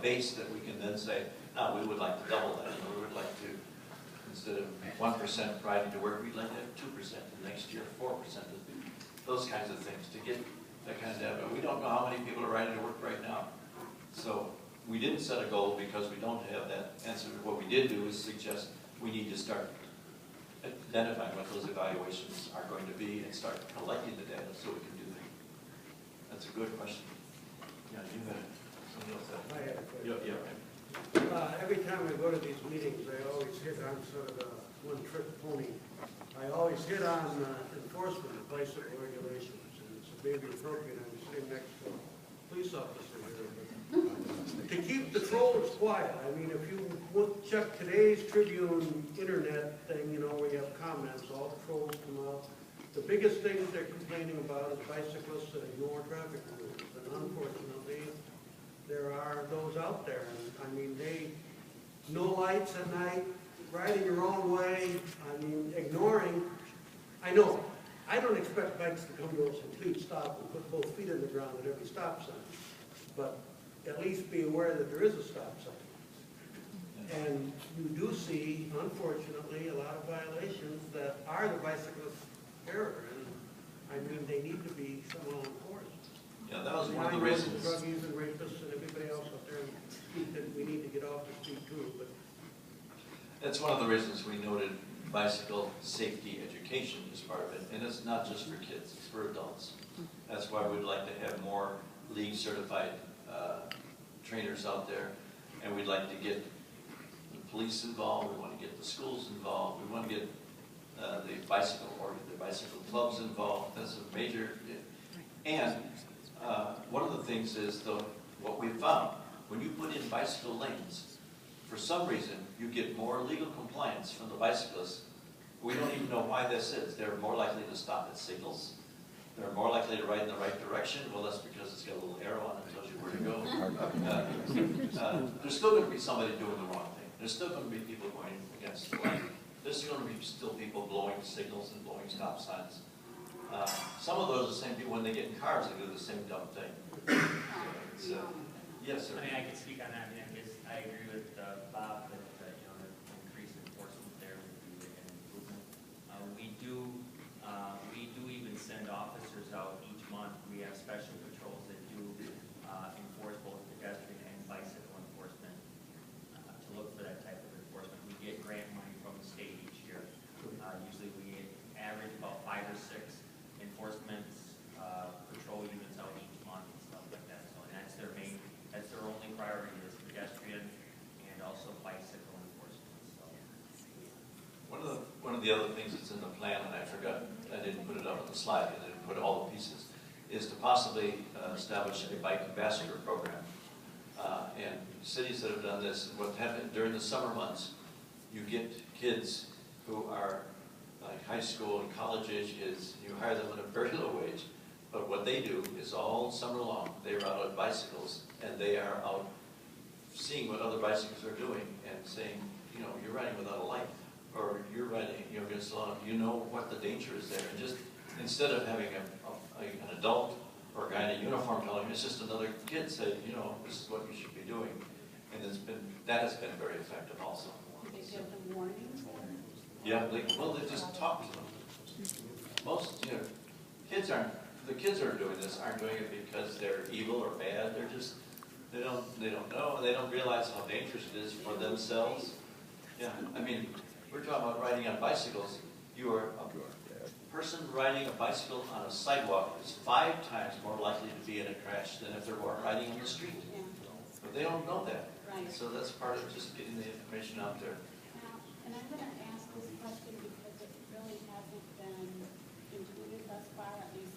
base that we can then say, no, we would like to double that. You know, we would like to, instead of 1% riding to work, we'd like to have 2%, and next year 4%. Those kinds of things to get that kind of data. We don't know how many people are riding to work right now. So we didn't set a goal because we don't have that answer. What we did do is suggest we need to start identifying what those evaluations are going to be and start collecting the data so we can do that. That's a good question. Yeah, you had something else. I had a question. Yeah, right. Every time I go to these meetings, I always hit on sort of a one-trick pony. I always hit on enforcement of bicycle regulations, and it's maybe appropriate. I'm sitting next to a police officer here. But to keep the trolls quiet, I mean, if you would check today's Tribune internet thing, you know, where you have comments, all the trolls come out. The biggest thing that they're complaining about is bicyclists that ignore traffic rules, and unfortunately, there are those out there. And I mean, no lights at night, riding your own way, I mean, ignoring. I know, I don't expect bikes to come to a complete stop and put both feet in the ground at every stop sign, but at least be aware that there is a stop sign. And you do see, unfortunately, a lot of violations that are the bicyclist's error, and I mean, they need to be somehow enforced. Yeah, that was one of the reasons. Druggies and rapists and everybody else out there, that we need to get off the street too. But that's one of the reasons we noted bicycle safety education as part of it. And it's not just for kids, it's for adults. That's why we'd like to have more league certified trainers out there. And we'd like to get the police involved, we want to get the schools involved, we want to get the bicycle clubs involved. That's a major, and one of the things is what we found, when you put in bicycle lanes, for some reason, you get more legal compliance from the bicyclists. We don't even know why this is. They're more likely to stop at signals. They're more likely to ride in the right direction. Well, that's because it's got a little arrow on it that tells you where to go. There's still going to be somebody doing the wrong thing. There's still going to be people going against the light. There's going to be still people blowing signals and blowing stop signs. Some of those are the same people, when they get in cars, they do the same dumb thing. Yes, sir. I mean, I can speak on that. I mean, I agree with Bob that you know, the increased enforcement there would be an improvement. We do even send officers out each month. We have special patrols that do enforce both pedestrian and bicycle enforcement to look for that type of enforcement. We get grant money from the state each year. Usually we average about 5 or 6 enforcement patrol units out each month and stuff like that. So that's their only priority is pedestrian and also bicycle enforcement. So one of the other things that's in the plan, and I forgot, I didn't put it up on the slide, I didn't put all the pieces, is to possibly establish a bike ambassador program. And cities that have done this, what happened during the summer months, you get kids who are like high school and college age kids, you hire them at a very low wage, but what they do is all summer long, they're out on bicycles, and they are out seeing what other bicycles are doing and saying, you know, you're riding without a light, or you're riding, you know, against the law, you know what the danger is there. And just, instead of having an adult or a guy in a uniform telling him, it's just another kid saying, you know, this is what you should be doing. And that has been very effective also. Do they give them warnings? Yeah, well, they just talk to them. Most, you know, the kids aren't doing this, aren't doing it because they're evil or bad. They're just, they don't know, and they don't realize how dangerous it is for themselves. Yeah, I mean, we're talking about riding on bicycles. You are a person riding a bicycle on a sidewalk is 5 times more likely to be in a crash than if they were riding on the street. Yeah. But they don't know that. Right. So that's part of just getting the information out there. And I'm going to ask this question because it really hasn't been included thus far, at least